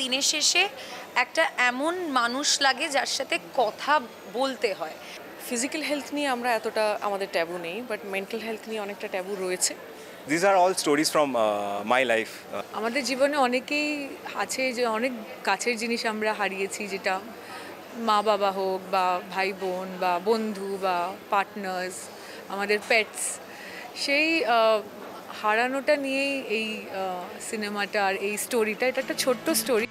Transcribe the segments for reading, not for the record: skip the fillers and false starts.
দিনের শেষে একটা এমন মানুষ লাগে যার সাথে কথা বলতে হয়। ফিজিক্যাল হেলথ নিয়ে আমরা এতটা আমাদের ট্যাবু নেই, বাট মেন্টাল হেলথ নিয়ে অনেকটা ট্যাবু রয়েছে। These are all stories from my life. আমাদের জীবনে অনেকেই আছে যে অনেক কাছের জিনিস আমরা হারিয়েছি, যেটা মা বাবা হোক বা ভাই বোন বা বন্ধু বা পার্টনার্স, আমাদের পেটস, সেই হারানোটা নিয়েই এই সিনেমাটা আর এই স্টোরিটা। এটা একটা ছোট্ট story.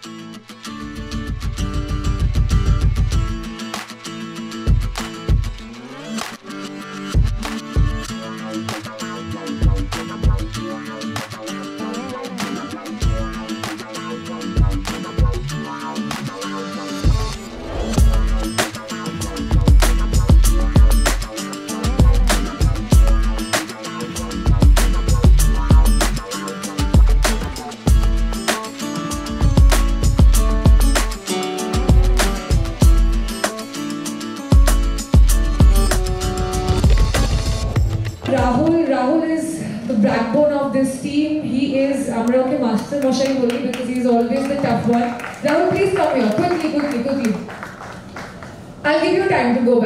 Rahul is the backbone of this team. He is Amra ke master Moshai Boli because he is always the tough one. Rahul, please come here. Quickly. I'll give you time to go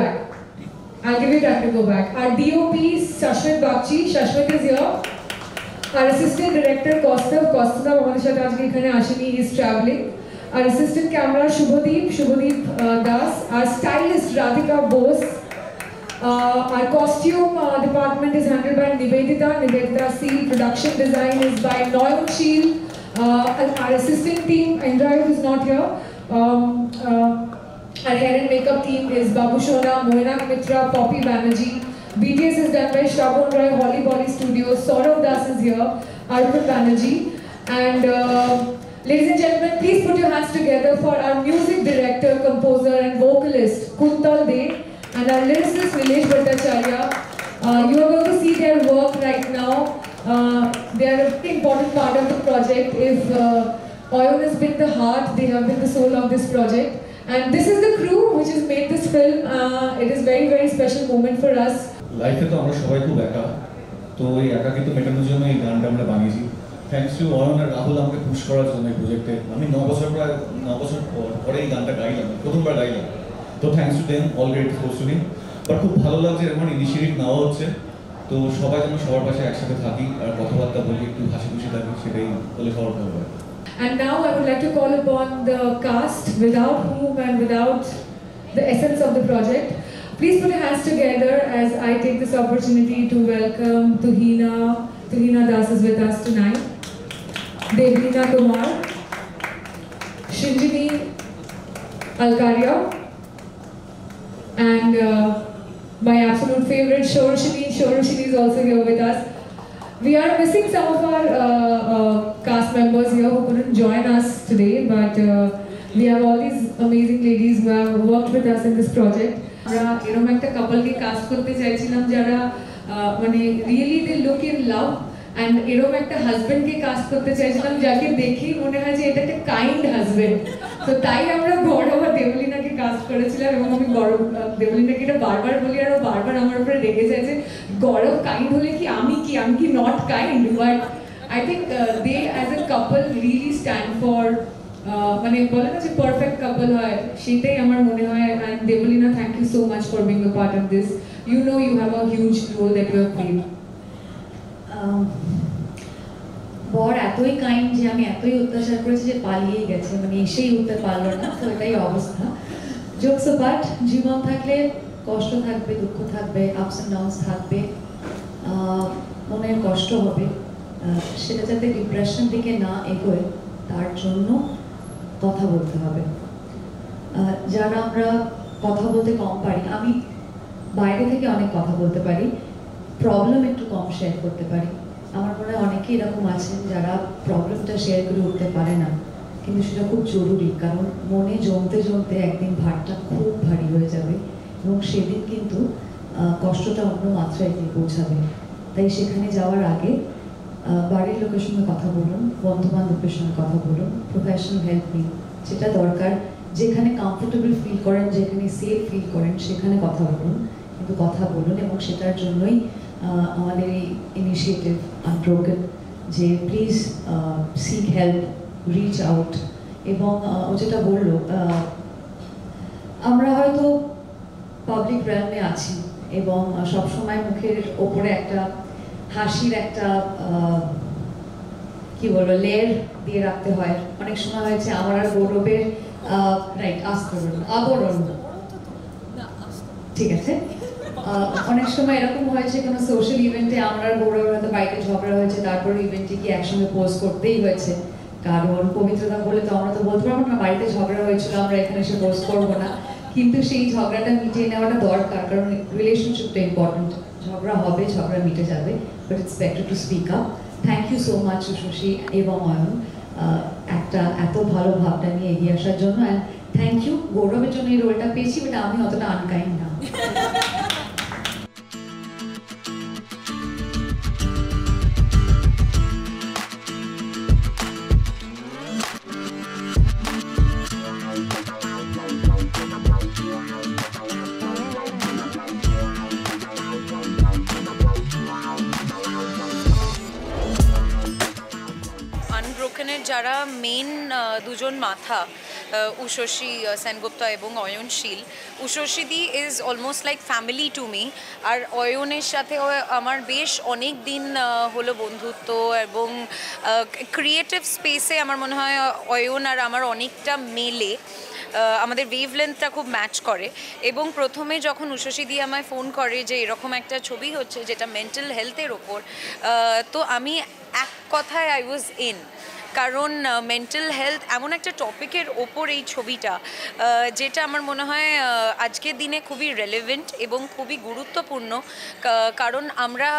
back. Our DOP Shashwat Bagchi. Shashwat is here. Our assistant director Kaustav আমাদের সাথে আজকে এখানে আসেনি, he is traveling. Our assistant camera Shubhadeep Das. Our stylist Radhika Bose. Our costume department is handled by Nivedita C. Production design is by Noyan Sheel. Our assistant team, Andrew is not here. Our hair and makeup team is Babu Shona, Moinak Mitra, Poppy Banerjee. BTS is done by Shravan Roy, Holly Bolly Studios. Saurav Das is here, Arvind Banerjee. And ladies and gentlemen, please put your hands together for our music director, composer and vocalist, Kuntal De. And our lyricist Nilesh Bhattacharya. You are going to see their work right now. They are a very important part of the project. If Oyon has been the heart, they have been the soul of this project. And this is the crew which has made this film. It is very, very special moment for us. Life e to amra shobai khub eka, to ei eka kintu metaনোর জন্য এই গানটা আমরা বানিয়েছি। Thanks to Ayan আর রাহুল আমাকে push করার জন্য এই প্রজেক্টে। আমি 9 বছর পরে এই গানটা গাইলাম, প্রথমবার গাইলাম। তো thanks to them, all great force to me. But খুব ভালো লাগছে এমন ইনিশিয়েটিভ নেওয়া হচ্ছে। তো সবাই যেন সবার পাশে একসাথে থাকি আর কথাবার্তা বলি, একটু হাসি খুশি থাকি, সেটাই বলে সবার ভালো লাগে। And now I would like to call upon the cast, without whom and without the essence of the project. Please put your hands together as I take this opportunity to welcome Tuhina. Tuhina Das is with us tonight. Devlina Kumar, Shinjini Alkaria, and my absolute favorite Shoroshini. Shoroshini is also here with us. We are missing some of our cast members here who couldn't join us today, but we have all these amazing ladies who have worked with us in this project. আমরা এরকম একটা কাপলকে caste করতে চাইছিলাম যারা মানে really they look in love, and এরকম একটা হাজবেন্ডকে কাস্ট করতে চাইছিলাম যাকে দেখেই মনে হয় যে এটা একটা কাইন্ড হাজবেন্ড। তো তাই আমরা গৌরব আর দেবলীনাকে কাস্ট করেছিলাম, এবং আমি দেবলীনাকে এটা বারবার বলি আর ও বারবার আমার উপরে রেগে যায় যে গৌরব কাইন্ড হলে কি আমি কি not kind. But I think they as a couple really stand for মানে বলে না যে পারফেক্ট কাপল হয়, সেটাই আমার মনে হয়। And Debolina, thank you so much for being a part of this. You know you have a huge role that you have played. বর এতই কাইন্ড যে আমি এতই অত্যাচার করেছি যে পালিয়েই গেছে, মানে এসেই উঠতে পারলো না। তো এটাই অবস্থা। জোকস অ্যাপার্ট, জীবন থাকলে কষ্ট থাকবে, দুঃখ থাকবে, আপস অ্যান্ড ডাউনস থাকবে, মনের কষ্ট হবে। সেটা যাতে ডিপ্রেশন দিকে না এগোয় তার জন্য কথা বলতে হবে। যারা আমরা কথা বলতে কম পারি, আমি বাইরে থেকে অনেক কথা বলতে পারি, প্রবলেম একটু কম শেয়ার করতে পারি। আমার মনে হয় অনেকেই এরকম আছেন যারা প্রবলেমটা শেয়ার করে উঠতে পারে না, কিন্তু সেটা খুব জরুরি, কারণ মনে জমতে জমতে একদিন ভারটা খুব ভারী হয়ে যাবে এবং সেদিন কিন্তু কষ্টটা অন্য মাত্রায় গিয়ে পৌঁছাবে। তাই সেখানে যাওয়ার আগে বাড়ির লোকের সঙ্গে কথা বলুন, বন্ধু বান্ধবের সঙ্গে কথা বলুন, প্রফেশনাল হেল্প নিন, যেটা দরকার, যেখানে কমফোর্টেবল ফিল করেন, যেখানে সেফ ফিল করেন সেখানে কথা বলুন, কিন্তু কথা বলুন। এবং সেটার জন্যই আমাদের এই ইনিশিয়েটিভ আনব্রোকেন, যে please sick help, reach out, এবং ও যেটা বললো আমরা হয়তো পাবলিক র্যামে আছি এবং সবসময় মুখের ওপরে একটা হাসির একটা কি বলবো লেয়ার দিয়ে রাখতে হয়। অনেক সময় হয়েছে আমার আর গৌরবের রাইট আবরণ, ঠিক আছে, অনেক সময় এরকম হয়েছে কোনো সোশ্যাল ইভেন্টে আমার আর গৌরবের হয়তো বাইরে ঝগড়া হয়েছে, তারপরে ইভেন্টে কি একসঙ্গে পোস্ট করতেই হয়েছে, কারণ পবিত্রতা বলে তো আমরা তো বলতে পারবো না বাড়িতে ঝগড়া হয়েছিল আমরা এখানে এসে পোস্ট করবো না, কিন্তু সেই ঝগড়াটা মিটিয়ে নেওয়াটা দরকার, কারণ রিলেশনশিপটা ইম্পর্টেন্ট। ঝগড়া হবে, ঝগড়া মিটে যাবে, but it's better to speak up. Thank you so much Ushasi এবং অয়ন একটা এত ভালো ভাবটা নিয়ে এগিয়ে আসার জন্য, অ্যান্ড থ্যাংক ইউ গৌরবের জন্য এই রোলটা পেয়েছি, বাট আমি অতটা আনকাইন্ড না। আনব্রোকেনের যারা মেন দুজন মাথা, উষসী সেনগুপ্তা এবং অয়নশীল, উষসীদি is almost like family to me, আর অয়নের সাথে আমার বেশ অনেক দিন হলো বন্ধুত্ব, এবং ক্রিয়েটিভ স্পেসে আমার মনে হয় অয়ন আর আমার অনেকটা মেলে, আমাদের ওয়েভলেন্থটা খুব ম্যাচ করে। এবং প্রথমে যখন উষসী দি আমায় ফোন করে যে এরকম একটা ছবি হচ্ছে যেটা মেন্টাল হেলথের ওপর, তো আমি এক কথায় আই ওয়াজ ইন, কারণ মেন্টাল হেলথ এমন একটা টপিকের ওপর এই ছবিটা, যেটা আমার মনে হয় আজকের দিনে খুবই রেলেভেন্ট এবং খুবই গুরুত্বপূর্ণ, কারণ আমরা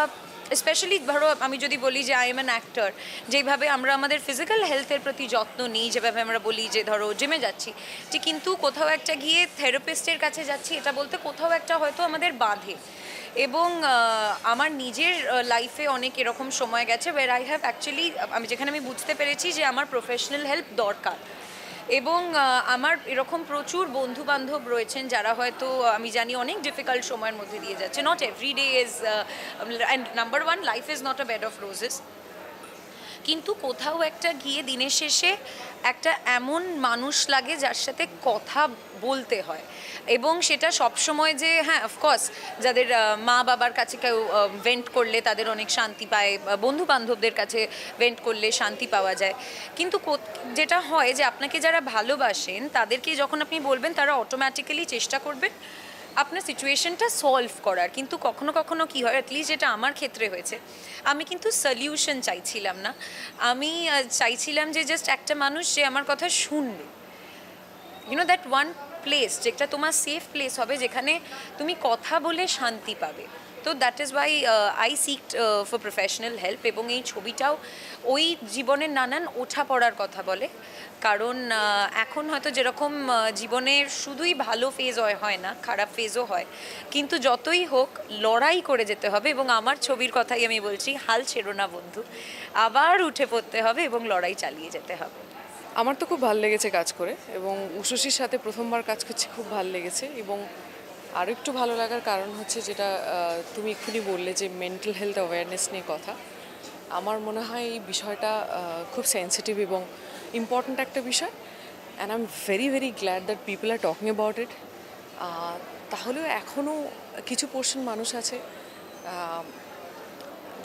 স্পেশালি ধরো আমি যদি বলি যে আই এম অ্যান অ্যাক্টর, যেইভাবে আমরা আমাদের ফিজিক্যাল হেলথের প্রতি যত্ন নিই, যেভাবে আমরা বলি যে ধরো জিমে যাচ্ছি, ঠিক কিন্তু কোথাও একটা গিয়ে থেরাপিস্টের কাছে যাচ্ছি, এটা বলতে কোথাও একটা হয়তো আমাদের বাঁধে। এবং আমার নিজের লাইফে অনেক এরকম সময় গেছে ওয়ের আই হ্যাভ অ্যাকচুয়ালি, যেখানে আমি বুঝতে পেরেছি যে আমার প্রফেশনাল হেল্প দরকার। এবং আমার এরকম প্রচুর বন্ধু বান্ধব রয়েছেন যারা হয়তো আমি জানি অনেক ডিফিকাল্ট সময়ের মধ্যে দিয়ে যাচ্ছে। Not every day is, and number one, life is not a bed of roses, কিন্তু কোথাও একটা গিয়ে দিনের শেষে একটা এমন মানুষ লাগে যার সাথে কথা বলতে হয়, এবং সেটা সবসময় যে হ্যাঁ অফকোর্স যাদের মা বাবার কাছে কেউ ভেন্ট করলে তাদের অনেক শান্তি পায়, বন্ধু বান্ধবদের কাছে ভেন্ট করলে শান্তি পাওয়া যায়, কিন্তু যেটা হয় যে আপনাকে যারা ভালোবাসেন তাদেরকে যখন আপনি বলবেন তারা অটোমেটিক্যালি চেষ্টা করবেন আপনার সিচুয়েশনটা সলভ করার। কিন্তু কখনো কখনো কী হয়, অ্যাটলিস্ট যেটা আমার ক্ষেত্রে হয়েছে, আমি কিন্তু সলিউশন চাইছিলাম না, আমি চাইছিলাম যে জাস্ট একটা মানুষ যে আমার কথা শুনবে, ইউনো দ্যাট ওয়ান প্লেস যেটা তোমার সেফ প্লেস হবে, যেখানে তুমি কথা বলে শান্তি পাবে। তো that is why I seeked for professional help, এবং এই ছবিটাও ওই জীবনের নানান ওঠা পড়ার কথা বলে, কারণ এখন হয়তো যেরকম জীবনে শুধুই ভালো ফেজ হয় না, খারাপ ফেজও হয়, কিন্তু যতই হোক লড়াই করে যেতে হবে, এবং আমার ছবির কথাই আমি বলছি, হাল ছেড়ো না বন্ধু, আবার উঠে পড়তে হবে এবং লড়াই চালিয়ে যেতে হবে। আমার তো খুব ভালো লেগেছে কাজ করে, এবং উষসীর সাথে প্রথমবার কাজ করছি, খুব ভালো লেগেছে। এবং আরও একটু ভালো লাগার কারণ হচ্ছে যেটা তুমি এক্ষুনি বললে যে মেন্টাল হেলথ অ্যাওয়ারনেস নিয়ে কথা, আমার মনে হয় এই বিষয়টা খুব সেন্সিটিভ এবং ইম্পর্ট্যান্ট একটা বিষয়, and I am very very glad that people are talking about it. তাহলেও এখনও কিছু পোর্শন মানুষ আছে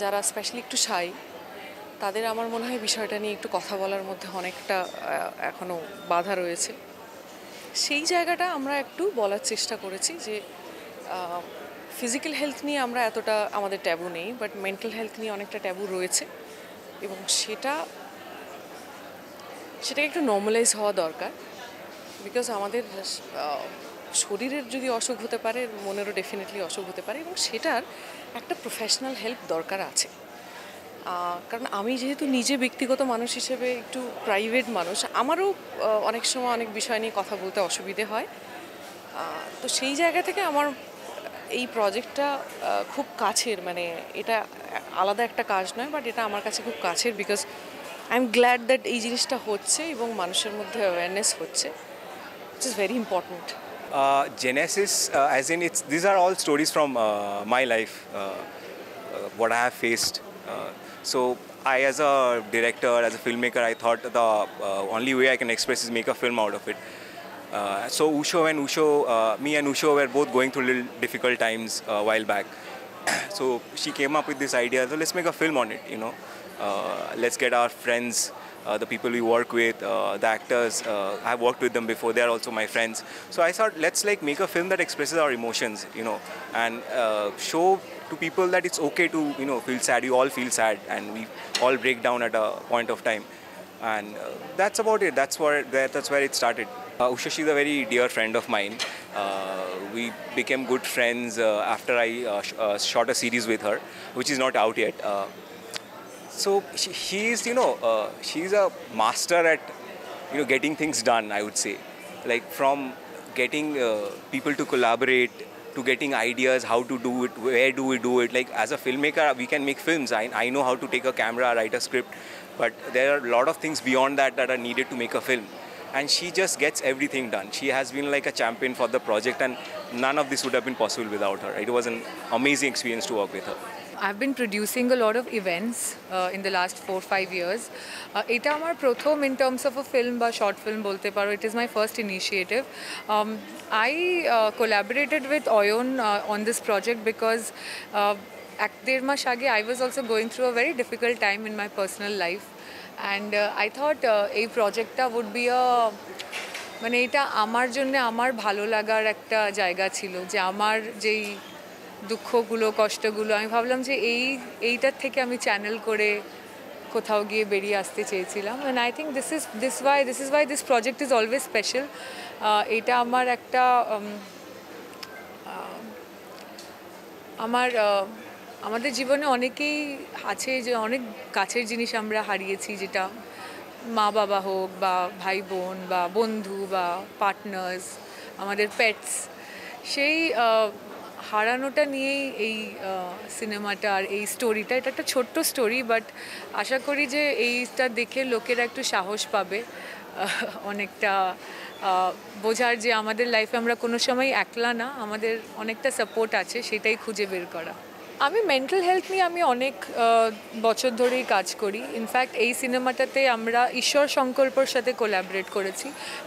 যারা স্পেশালি একটু শাই, তাদের আমার মনে হয় বিষয়টা নিয়ে একটু কথা বলার মধ্যে অনেকটা এখনও বাধা রয়েছে। সেই জায়গাটা আমরা একটু বলার চেষ্টা করেছি যে ফিজিক্যাল হেলথ নিয়ে আমরা এতটা আমাদের ট্যাবু নেই, বাট মেন্টাল হেলথ নিয়ে অনেকটা ট্যাবু রয়েছে, এবং সেটাকে একটু নর্মালাইজ হওয়া দরকার। বিকজ আমাদের শরীরের যদি অসুখ হতে পারে, মনেরও ডেফিনেটলি অসুখ হতে পারে, এবং সেটার একটা প্রফেশনাল হেল্প দরকার আছে। কারণ আমি যেহেতু নিজে ব্যক্তিগত মানুষ হিসেবে একটু প্রাইভেট মানুষ, আমারও অনেক সময় অনেক বিষয় নিয়ে কথা বলতে অসুবিধে হয়। তো সেই জায়গা থেকে আমার এই প্রজেক্টটা খুব কাছের, মানে এটা আলাদা একটা কাজ নয়, বাট এটা আমার কাছে খুব কাছের, because I am glad that এই জিনিসটা হচ্ছে এবং মানুষের মধ্যে অ্যাওয়ারনেস হচ্ছে, which is very important. Genesis, as in these are all stories from my life, what I have faced. So I, as a director, as a filmmaker, I thought the only way I can express is make a film out of it. So me and Usho were both going through little difficult times a while back. So she came up with this idea, so let's make a film on it, let's get our friends, the people we work with, the actors, I've worked with them before, they're also my friends. So I thought, let's like make a film that expresses our emotions, and show to people that it's okay to, feel sad. You all feel sad and we all break down at a point of time. And that's about it. That's where it started. Ushoshi is a very dear friend of mine. We became good friends after I shot a series with her, which is not out yet. So she's a master at getting things done, I would say. Like from getting people to collaborate, to getting ideas, how to do it, where do we do it. Like as a filmmaker, we can make films. I know how to take a camera, write a script, but there are a lot of things beyond that that are needed to make a film. And she just gets everything done. She has been like a champion for the project, and none of this would have been possible without her. It was an amazing experience to work with her. I've been producing a lot of events in the last 4-5 years. Eta amar prothom in terms of a film ba short film bolte paro. It is my first initiative. I collaborated with Oyon on this project because ek der mas age I was also going through a very difficult time in my personal life. And I thought এই প্রজেক্টটা would be a মানে এটা আমার জন্য আমার ভালো লাগার একটা জায়গা ছিল, যে আমার যেই দুঃখগুলো কষ্টগুলো আমি ভাবলাম যে এইটার থেকে আমি চ্যানেল করে কোথাও গিয়ে বেরিয়ে আসতে চেয়েছিলাম। and I think this is why this project is always special. এটা আমার একটা আমাদের জীবনে অনেকেই আছে যে অনেক কাছের জিনিস আমরা হারিয়েছি, যেটা মা বাবা হোক বা ভাই বোন বা বন্ধু বা পার্টনার্স, আমাদের পেটস, সেই হারানোটা নিয়েই এই সিনেমাটা আর এই স্টোরিটা। এটা একটা ছোট্ট স্টোরি, বাট আশা করি যে এইটা দেখে লোকেরা একটু সাহস পাবে, অনেকটা বোঝার যে আমাদের লাইফে আমরা কোনো সময় একলা না, আমাদের অনেকটা সাপোর্ট আছে, সেটাই খুঁজে বের করা। আমি মেন্টাল হেলথ নিয়ে আমি অনেক বছর ধরেই কাজ করি। ইনফ্যাক্ট এই সিনেমাটাতে আমরা ঈশ্বর সংকল্পর সাথে কোলাবরেট করেছি।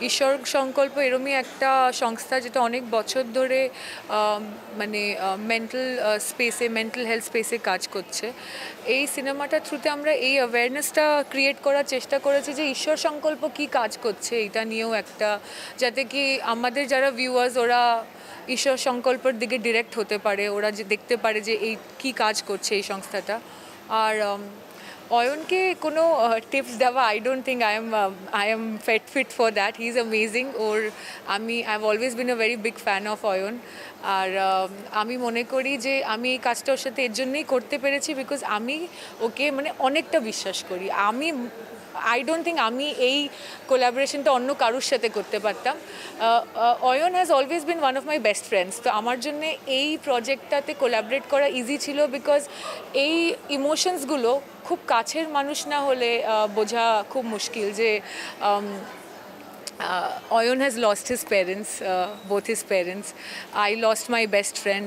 ঈশ্বর সংকল্প এরমই একটা সংস্থা যেটা অনেক বছর ধরে মানে মেন্টাল হেলথ স্পেসে কাজ করছে। এই সিনেমাটার থ্রুতে আমরা এই অ্যাওয়ারনেসটা ক্রিয়েট করার চেষ্টা করেছি যে ঈশ্বর সংকল্প কী কাজ করছে, এটা নিয়েও একটা, যাতে কি আমাদের যারা ভিউয়ার্স ওরা ঈশ্বর সংকল্পের দিকে ডিরেক্ট হতে পারে, ওরা যে দেখতে পারে যে এই কী কাজ করছে এই সংস্থাটা। আর অয়নকে কোনো টিপস দেওয়া, I don't think I am fit for that. He is amazing. I have always been a very big fan of Ayan. আর আমি মনে করি যে আমি এই কাজটা ওর সাথে এর জন্যই করতে পেরেছি বিকজ আমি ওকে মানে অনেকটা বিশ্বাস করি। আই ডোন্ট থিঙ্ক আমি এই কোলাবোরেশনটা অন্য কারোর সাথে করতে পারতাম। Ayan has always been one of my best friends. তো আমার জন্য এই প্রজেক্টটাতে কোলাবরেট করা ইজি ছিল বিকজ এই ইমোশনসগুলো খুব কাছের মানুষ না হলে বোঝা খুব মুশকিল। যে Oyon has lost his parents, both his parents. I lost my best friend.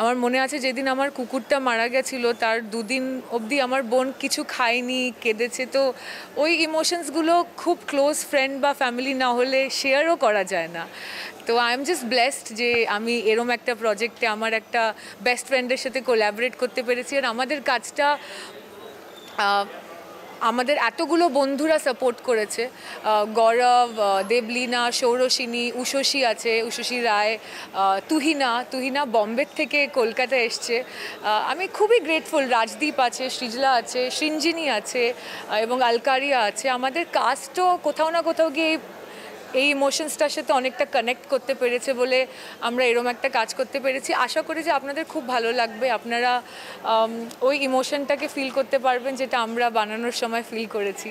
আমার মনে আছে যেদিন আমার কুকুরটা মারা গেছিলো তার 2 দিন অবধি আমার বোন কিছু খায়নি, কেঁদেছে। তো ওই ইমোশনসগুলো খুব ক্লোজ ফ্রেন্ড বা ফ্যামিলি না হলে শেয়ারও করা যায় না। তো আই এম জাস্ট ব্লেসড যে আমি এরম একটা প্রজেক্টে আমার একটা বেস্ট ফ্রেন্ডের সাথে কোলাবরেট করতে পেরেছি। আর আমাদের কাজটা আমাদের এতগুলো বন্ধুরা সাপোর্ট করেছে। গৌরব, দেবলীনা, সৌরসিনী, উষসী আছে, উষসী রায়, তুহিনা বম্বে থেকে কলকাতা এসছে। আমি খুবই গ্রেটফুল। রাজদীপ আছে, সৃজলা আছে, সৃঞ্জিনী আছে এবং আলকারিয়া আছে। আমাদের কাস্টও কোথাও না কোথাও গিয়ে এই ইমোশনসটার সাথে অনেকটা কানেক্ট করতে পেরেছে বলে আমরা এরম একটা কাজ করতে পেরেছি। আশা করি যে আপনাদের খুব ভালো লাগবে, আপনারা ওই ইমোশনটাকে ফিল করতে পারবেন যেটা আমরা বানানোর সময় ফিল করেছি।